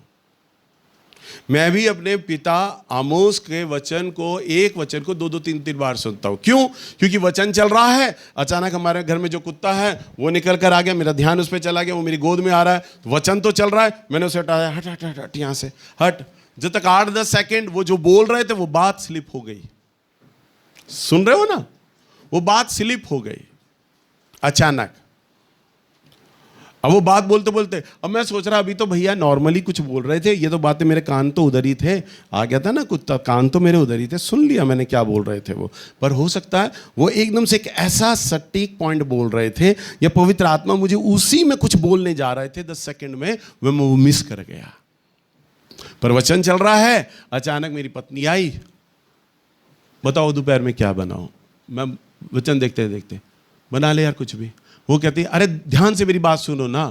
मैं भी अपने पिता आमोस के वचन को, एक वचन को 2-2, 3-3 बार सुनता हूँ। क्यों? क्योंकि वचन चल रहा है, अचानक हमारे घर में जो कुत्ता है वो निकल कर आ गया, मेरा ध्यान उस पर चला गया, वो मेरी गोद में आ रहा है, वचन तो चल रहा है, मैंने उसे हटाया, हट हट हट हट यहाँ से हट। जब तक 8-10 सेकेंड वो जो बोल रहे थे वो बात स्लिप हो गई। सुन रहे हो ना? वो बात स्लिप हो गई अचानक। अब वो बात बोलते बोलते, अब मैं सोच रहा अभी तो भैया नॉर्मली कुछ बोल रहे थे, ये तो बातें मेरे कान तो उधर ही थे, आ गया था ना कुत्ता, कान तो मेरे उधर ही थे, सुन लिया मैंने क्या बोल रहे थे वो। पर हो सकता है वो एकदम से एक ऐसा सटीक पॉइंट बोल रहे थे, या पवित्र आत्मा मुझे उसी में कुछ बोलने जा रहे थे, 10 सेकंड में मैं वो मिस कर गया। पर वचन चल रहा है, अचानक मेरी पत्नी आई, बताओ दोपहर में क्या बनाओ? मैं वचन देखते देखते, बना ले यार कुछ भी। वो कहती है, अरे ध्यान से मेरी बात सुनो ना,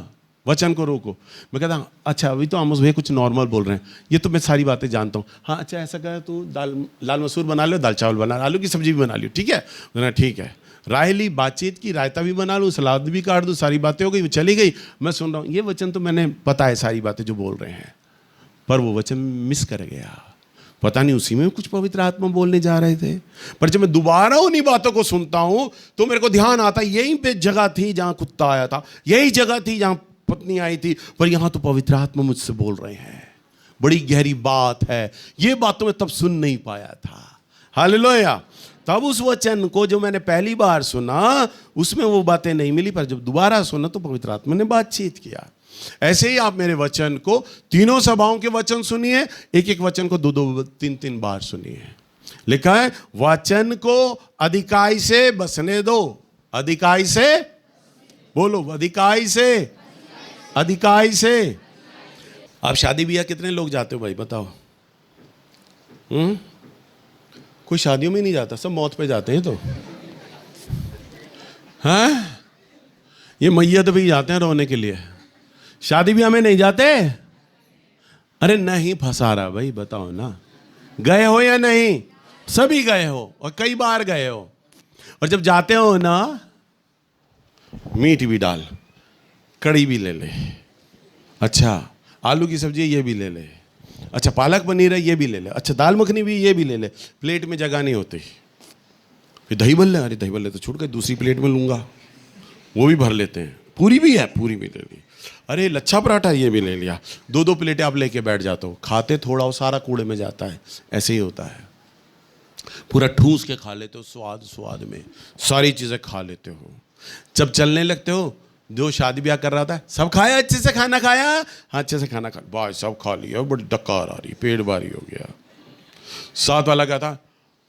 वचन को रोको। मैं कहता हूँ अच्छा अभी तो आमोस भैया कुछ नॉर्मल बोल रहे हैं, ये तो मैं सारी बातें जानता हूँ। हाँ अच्छा ऐसा कर, तू लाल मसूर बना लो, दाल चावल बना, आलू की सब्जी भी बना लियो, ठीक है? मैंने ठीक है। रायली बातचीत की, रायता भी बना लूँ, सलाद भी काट दूँ, सारी बातें हो गई, वो चली गई। मैं सुन रहा हूँ, ये वचन तो मैंने पता है सारी बातें जो बोल रहे हैं, पर वो वचन मिस कर गया। पता नहीं उसी में कुछ पवित्र आत्मा बोलने जा रहे थे। पर जब मैं दोबारा उन्हीं बातों को सुनता हूं तो मेरे को ध्यान आता है, यहीं पे जगह थी जहां कुत्ता आया था, यही जगह थी जहां पत्नी आई थी, पर यहां तो पवित्र आत्मा मुझसे बोल रहे हैं। बड़ी गहरी बात है, ये बात तो मैं तब सुन नहीं पाया था। हालेलुया। तब उस वचन को जो मैंने पहली बार सुना उसमें वो बातें नहीं मिली, पर जब दोबारा सुना तो पवित्र आत्मा ने बातचीत किया। ऐसे ही आप मेरे वचन को, तीनों सभाओं के वचन सुनिए, एक एक वचन को 2-2, 3-3 बार सुनिए। लिखा है वचन को अधिकाई से बसने दो। अधिकाई से बोलो, अधिकाई से, अधिकाई से। आप शादी ब्याह कितने लोग जाते हो भाई बताओ? कोई शादियों में नहीं जाता, सब मौत पे जाते हैं। तो हाँ, ये मैयत भी जाते हैं रोने के लिए, शादी ब्याह में नहीं जाते। अरे नहीं फंसा रहा भाई, बताओ ना, गए हो या नहीं? सभी गए हो और कई बार गए हो। और जब जाते हो ना, मीट भी डाल, कड़ी भी ले ले, अच्छा आलू की सब्जी ये भी ले ले, अच्छा पालक पनीर है ये भी ले ले, अच्छा दाल मखनी भी ये भी ले ले। प्लेट में जगह नहीं होती, फिर दही भल्ले, अरे दही भल्ले तो छूट गए, दूसरी प्लेट में लूंगा, वो भी भर लेते हैं। पूरी भी है, पूरी भी ले ली, अरे लच्छा पराठा ये भी ले लिया। 2-2 प्लेटें आप लेके बैठ जाते हो, खाते थोड़ा, वो सारा कूड़े में जाता है। ऐसे ही होता है, पूरा ठूस के खा लेते हो, स्वाद स्वाद में सारी चीज़ें खा लेते हो। जब चलने लगते हो, जो शादी ब्याह कर रहा था, सब खाया, अच्छे से खाना खाया, हाँ अच्छे से खाना खा, भाई सब खा लिया, बड़ी डकार आ रही, पेट भारी हो गया। साथ वाला क्या था,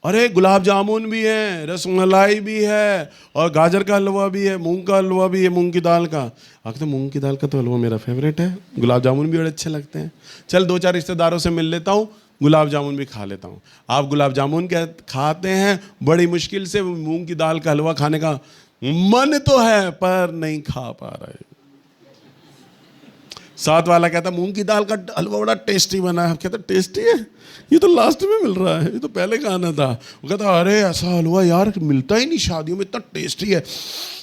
अरे गुलाब जामुन भी है, रसमलाई भी है, और गाजर का हलवा भी है, मूंग का हलवा भी है, मूंग की दाल का। आखिर तो मूंग की दाल का तो हलवा मेरा फेवरेट है, गुलाब जामुन भी बड़े अच्छे लगते हैं। चल 2-4 रिश्तेदारों से मिल लेता हूँ, गुलाब जामुन भी खा लेता हूँ। आप गुलाब जामुन क्या खाते हैं, बड़ी मुश्किल से मूंग की दाल का हलवा खाने का मन तो है पर नहीं खा पा रहे। साथ वाला कहता मूंग की दाल का हलवा बड़ा टेस्टी बना है। कहता टेस्टी है, ये तो लास्ट में मिल रहा है, ये तो पहले खाना था। वो कहता अरे ऐसा हलवा यार मिलता ही नहीं शादियों में, इतना टेस्टी है,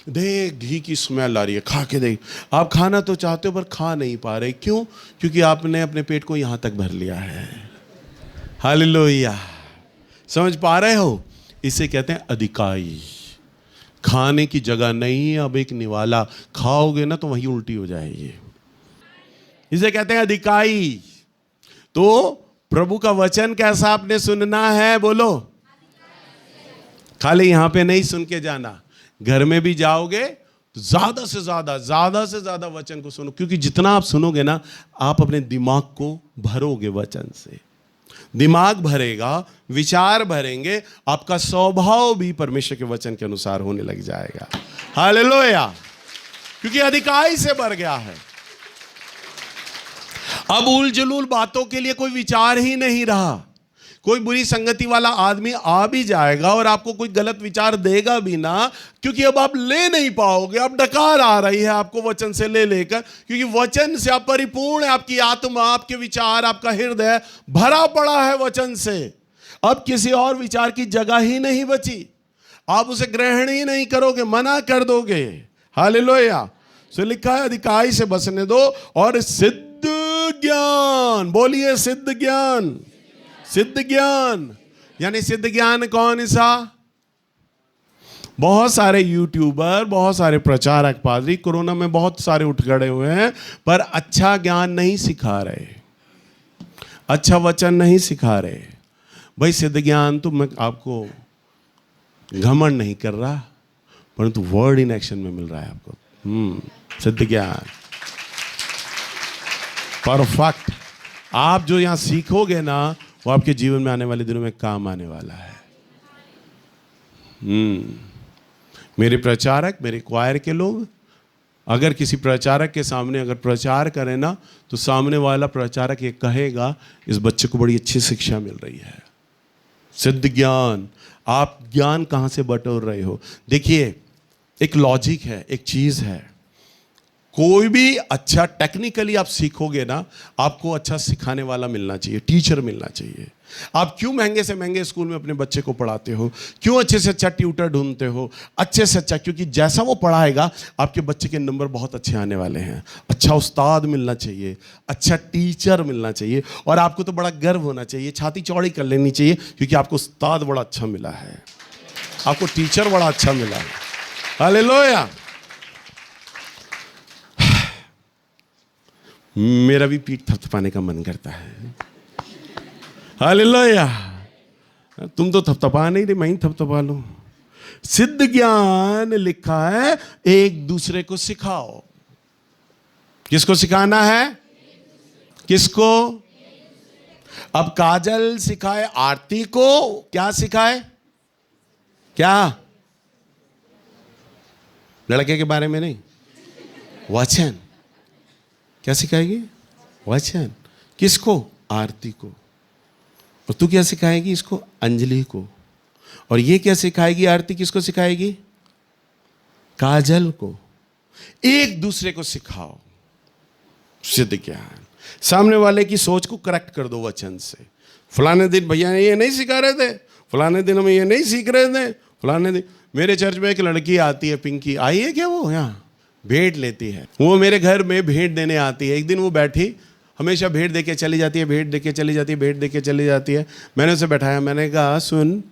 देख घी की स्मेल आ रही है, खा के देख। आप खाना तो चाहते हो पर खा नहीं पा रहे, क्यों? क्योंकि आपने अपने पेट को यहाँ तक भर लिया है। हालेलुया, समझ पा रहे हो? इसे कहते हैं अधिकाई। खाने की जगह नहीं है, अब एक निवाला खाओगे ना तो वहीं उल्टी हो जाएगी। इसे कहते हैं अधिकाई। तो प्रभु का वचन कैसा आपने सुनना है, बोलो। खाली यहां पे नहीं सुन के जाना, घर में भी जाओगे तो ज्यादा से ज्यादा वचन को सुनो, क्योंकि जितना आप सुनोगे ना, आप अपने दिमाग को भरोगे वचन से। दिमाग भरेगा, विचार भरेंगे, आपका स्वभाव भी परमेश्वर के वचन के अनुसार होने लग जाएगा। हालेलुया, क्योंकि अधिकाई से भर गया है। अब उल जलूल बातों के लिए कोई विचार ही नहीं रहा। कोई बुरी संगति वाला आदमी आ भी जाएगा और आपको कोई गलत विचार देगा भी ना, क्योंकि अब आप ले नहीं पाओगे। अब डकार आ रही है आपको वचन से ले लेकर, क्योंकि वचन से आप परिपूर्ण है। आपकी आत्मा, आपके विचार, आपका हृदय भरा पड़ा है वचन से। अब किसी और विचार की जगह ही नहीं बची। आप उसे ग्रहण ही नहीं करोगे, मना कर दोगे। हालेलुया। सो लिखा है अधिकाई से बसने दो और सिद्ध ज्ञान, बोलिए सिद्ध ज्ञान। सिद्ध ज्ञान यानी सिद्ध ज्ञान कौन सा? बहुत सारे यूट्यूबर, बहुत सारे प्रचारक, पादरी कोरोना में बहुत सारे उठ खड़े हुए हैं, पर अच्छा ज्ञान नहीं सिखा रहे, अच्छा वचन नहीं सिखा रहे। भाई सिद्ध ज्ञान तो मैं आपको घमंड नहीं कर रहा, परंतु वर्ड इन एक्शन में मिल रहा है आपको। सिद्ध ज्ञान परफेक्ट। आप जो यहां सीखोगे ना, वो आपके जीवन में आने वाले दिनों में काम आने वाला है। मेरे प्रचारक, मेरे क्वायर के लोग, अगर किसी प्रचारक के सामने अगर प्रचार करें ना, तो सामने वाला प्रचारक ये कहेगा इस बच्चे को बड़ी अच्छी शिक्षा मिल रही है। सिद्ध ज्ञान। आप ज्ञान कहां से बटोर रहे हो? देखिए, एक लॉजिक है, एक चीज है। कोई भी अच्छा टेक्निकली आप सीखोगे ना, आपको अच्छा सिखाने वाला मिलना चाहिए, टीचर मिलना चाहिए। आप क्यों महंगे से महंगे स्कूल में अपने बच्चे को पढ़ाते हो? क्यों अच्छे से अच्छा ट्यूटर ढूंढते हो? अच्छे से अच्छा, क्योंकि जैसा वो पढ़ाएगा आपके बच्चे के नंबर बहुत अच्छे आने वाले हैं। अच्छा उस्ताद मिलना चाहिए, अच्छा टीचर मिलना चाहिए, और आपको तो बड़ा गर्व होना चाहिए, छाती चौड़ी कर लेनी चाहिए, क्योंकि आपको उस्ताद बड़ा अच्छा मिला है, आपको टीचर बड़ा अच्छा मिला है। हालेलुया। मेरा भी पीठ थपथपाने का मन करता है। हालेलुया। तुम तो थपथपा नहीं रहे, मैं ही थपथपा लूं। सिद्ध ज्ञान लिखा है, एक दूसरे को सिखाओ। किसको सिखाना है? किसको? अब काजल सिखाए आरती को, क्या सिखाए? क्या? लड़के के बारे में नहीं, वचन। क्या सिखाएगी? वचन। किसको? आरती को। और तू क्या सिखाएगी? इसको, अंजलि को। और ये क्या सिखाएगी? आरती किसको सिखाएगी? काजल को। एक दूसरे को सिखाओ सिद्ध ज्ञान। सामने वाले की सोच को करेक्ट कर दो वचन से। फलाने दिन भैया ये नहीं सिखा रहे थे, फलाने दिन हम ये नहीं सीख रहे थे, फलाने दिन। मेरे चर्च में एक लड़की आती है, पिंकी, आई है क्या? वो यहाँ भेंट लेती है, वो मेरे घर में भेंट देने आती है। एक दिन वो बैठी, हमेशा भेंट देके चली जाती है, भेंट देके चली जाती है, भेंट देके चली जाती है। मैंने उसे बैठाया, मैंने कहा सुन,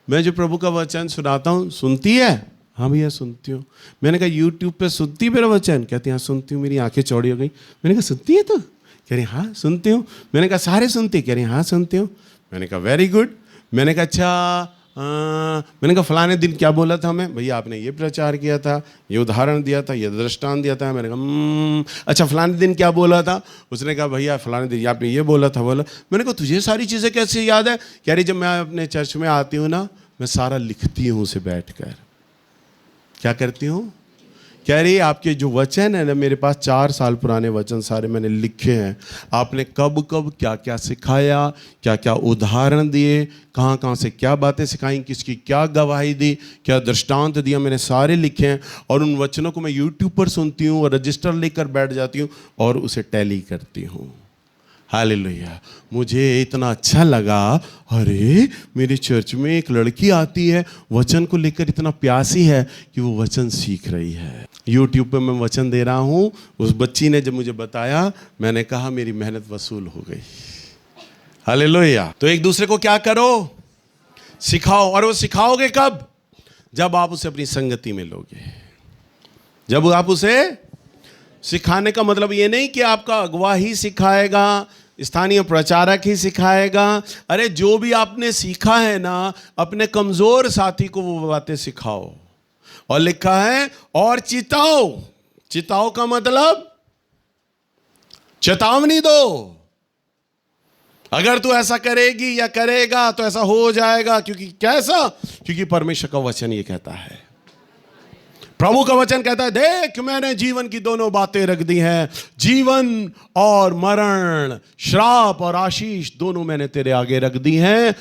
मैं जो प्रभु का वचन सुनाता हूँ सुनती है? हाँ भैया सुनती हूँ। मैंने कहा यूट्यूब पे सुनती मेरा वचन? कहती हाँ सुनती हूँ। मेरी आंखें चौड़ी हो गई। मैंने कहा सुनती है तो? कह रही हाँ सुनती हूँ। मैंने कहा सारे सुनती? कह रही हाँ सुनती हूँ। मैंने कहा वेरी गुड। मैंने कहा अच्छा मैंने कहा फलाने दिन क्या बोला था हमें? भैया आपने ये प्रचार किया था, ये उदाहरण दिया था, ये दृष्टांत दिया था। मैंने कहा अच्छा फलाने दिन क्या बोला था? उसने कहा भैया फलाने दिन आपने ये बोला था। बोला। मैंने कहा तुझे सारी चीज़ें कैसे याद है? कह रही जब मैं अपने चर्च में आती हूँ ना, मैं सारा लिखती हूँ उसे बैठ कर। क्या करती हूँ? कह रही आपके जो वचन है ना, मेरे पास 4 साल पुराने वचन सारे मैंने लिखे हैं। आपने कब कब क्या क्या सिखाया, क्या क्या उदाहरण दिए, कहाँ कहाँ से क्या बातें सिखाई, किसकी क्या गवाही दी, क्या दृष्टांत दिया, मैंने सारे लिखे हैं। और उन वचनों को मैं यूट्यूब पर सुनती हूँ और रजिस्टर लेकर बैठ जाती हूँ और उसे टैली करती हूँ। हालेलुया। मुझे इतना अच्छा लगा, अरे मेरी चर्च में एक लड़की आती है, वचन को लेकर इतना प्यासी है कि वो वचन सीख रही है। यूट्यूब पे मैं वचन दे रहा हूँ। उस बच्ची ने जब मुझे बताया, मैंने कहा मेरी मेहनत वसूल हो गई। हालेलुया। तो एक दूसरे को क्या करो? सिखाओ। और वो सिखाओगे कब? जब आप उसे अपनी संगति में लोगे। जब आप उसे सिखाने का मतलब ये नहीं कि आपका अगुवा ही सिखाएगा, स्थानीय प्रचारक ही सिखाएगा। अरे जो भी आपने सीखा है ना, अपने कमजोर साथी को वो बातें सिखाओ। और लिखा है और चिताओ। चिताओ का मतलब चेतावनी दो। अगर तू ऐसा करेगी या करेगा तो ऐसा हो जाएगा। क्योंकि कैसा? क्योंकि परमेश्वर का वचन ये कहता है, प्रभु का वचन कहता है, देख मैंने जीवन की दोनों बातें रख दी हैं, जीवन और मरण, श्राप और आशीष दोनों मैंने तेरे आगे रख दी हैं।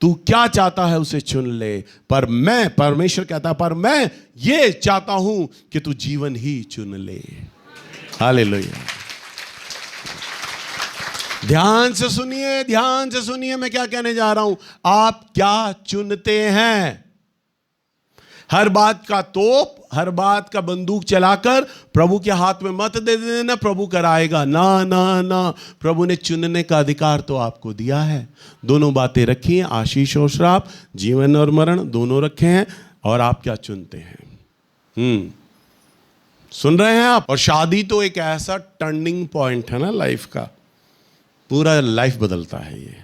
तू क्या चाहता है उसे चुन ले। पर मैं, परमेश्वर कहता है, पर मैं ये चाहता हूं कि तू जीवन ही चुन ले। हालेलुया। ध्यान से सुनिए, ध्यान से सुनिए मैं क्या कहने जा रहा हूं। आप क्या चुनते हैं? हर बात का तोप, हर बात का बंदूक चलाकर प्रभु के हाथ में मत दे देना, प्रभु कराएगा। ना ना ना, प्रभु ने चुनने का अधिकार तो आपको दिया है। दोनों बातें रखी हैं, आशीष और श्राप, जीवन और मरण दोनों रखे हैं। और आप क्या चुनते हैं? सुन रहे हैं आप? और शादी तो एक ऐसा टर्निंग पॉइंट है ना लाइफ का, पूरा लाइफ बदलता है। ये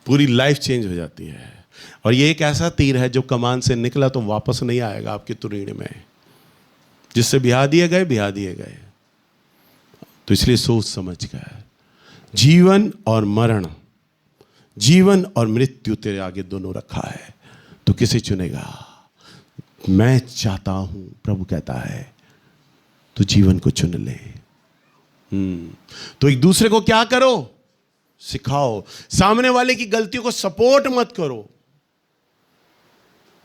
पूरी लाइफ चेंज हो जाती है। और ये एक ऐसा तीर है जो कमान से निकला तो वापस नहीं आएगा आपकी तुरीण में। जिससे ब्याह दिए गए, ब्याह दिए गए। तो इसलिए सोच समझ कर, जीवन और मरण, जीवन और मृत्यु तेरे आगे दोनों रखा है। तो किसे चुनेगा? मैं चाहता हूं, प्रभु कहता है, तो जीवन को चुन ले। तो एक दूसरे को क्या करो? सिखाओ। सामने वाले की गलतियों को सपोर्ट मत करो।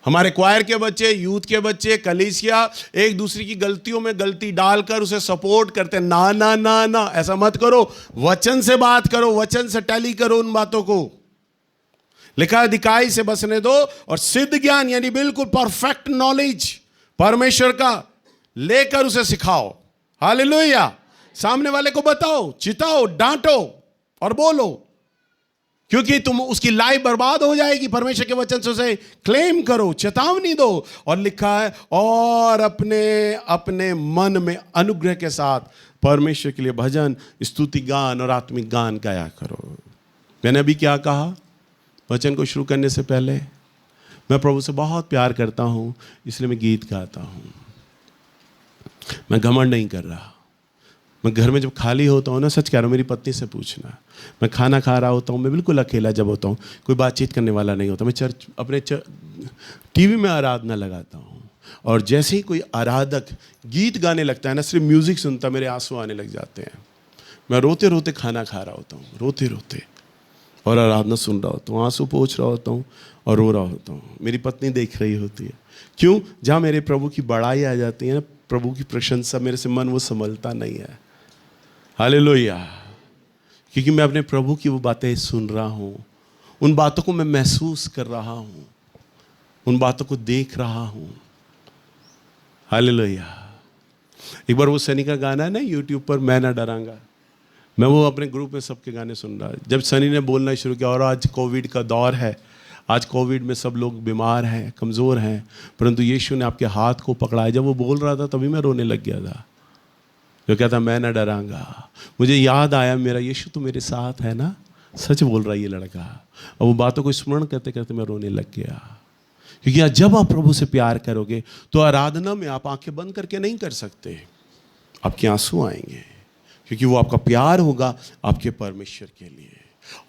हमारे क्वायर के बच्चे, यूथ के बच्चे, कलीसिया एक दूसरे की गलतियों में गलती डालकर उसे सपोर्ट करते हैं। ना ना ना ना, ऐसा मत करो। वचन से बात करो, वचन से टैली करो उन बातों को। लिखा है दिखाई से बसने दो और सिद्ध ज्ञान यानी बिल्कुल परफेक्ट नॉलेज परमेश्वर का लेकर उसे सिखाओ। हालेलुया। सामने वाले को बताओ, चिताओ, डांटो और बोलो, क्योंकि तुम उसकी लाइफ बर्बाद हो जाएगी। परमेश्वर के वचन से उसे क्लेम करो, चेतावनी दो। और लिखा है और अपने अपने मन में अनुग्रह के साथ परमेश्वर के लिए भजन, स्तुति गान और आत्मिक गान गाया करो। मैंने अभी क्या कहा? वचन को शुरू करने से पहले मैं प्रभु से बहुत प्यार करता हूं, इसलिए मैं गीत गाता हूं। मैं घमंड नहीं कर रहा। मैं घर में जब खाली होता हूँ ना, सच कह रहा हूँ, मेरी पत्नी से पूछना, मैं खाना खा रहा होता हूँ, मैं बिल्कुल अकेला जब होता हूँ, कोई बातचीत करने वाला नहीं होता, मैं अपने टीवी में आराधना लगाता हूँ। और जैसे ही कोई आराधक गीत गाने लगता है ना, सिर्फ म्यूजिक सुनता मेरे आंसू आने लग जाते हैं। मैं रोते रोते खाना खा रहा होता हूँ, रोते रोते, और आराधना सुन रहा होता हूँ, आंसू पोंछ रहा होता हूँ और रो रहा होता हूँ। मेरी पत्नी देख रही होती है। क्यों? जहाँ मेरे प्रभु की बड़ाई आ जाती है ना, प्रभु की प्रशंसा, मेरे से मन वो संभलता नहीं है। हालेलुया। क्योंकि मैं अपने प्रभु की वो बातें सुन रहा हूँ, उन बातों को मैं महसूस कर रहा हूँ, उन बातों को देख रहा हूँ। हालेलुया। एक बार वो सनी का गाना है ना यूट्यूब पर, मैं ना डरांगा, मैं वो अपने ग्रुप में सबके गाने सुन रहा। जब सनी ने बोलना शुरू किया, और आज कोविड का दौर है, आज कोविड में सब लोग बीमार हैं, कमज़ोर हैं, परंतु यीशु ने आपके हाथ को पकड़ा है। जब वो बोल रहा था तभी मैं रोने लग गया था। जो कहता मैं ना डरांगा, मुझे याद आया मेरा यीशु तो मेरे साथ है ना, सच बोल रहा है ये लड़का। और वो बातों को स्मरण करते करते मैं रोने लग गया, क्योंकि जब आप प्रभु से प्यार करोगे तो आराधना में आप आंखें बंद करके नहीं कर सकते, आपके आंसू आएंगे, क्योंकि वो आपका प्यार होगा आपके परमेश्वर के लिए।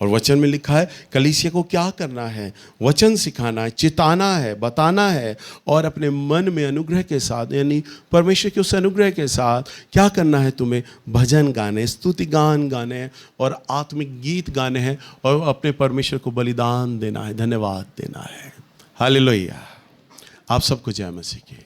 और वचन में लिखा है कलीसिया को क्या करना है, वचन सिखाना है, चिताना है, बताना है, और अपने मन में अनुग्रह के साथ, यानी परमेश्वर के उस अनुग्रह के साथ क्या करना है, तुम्हें भजन गाने, स्तुति गान गाने और आत्मिक गीत गाने हैं, और अपने परमेश्वर को बलिदान देना है, धन्यवाद देना है। हालेलुया। आप सबको जय मसीह की।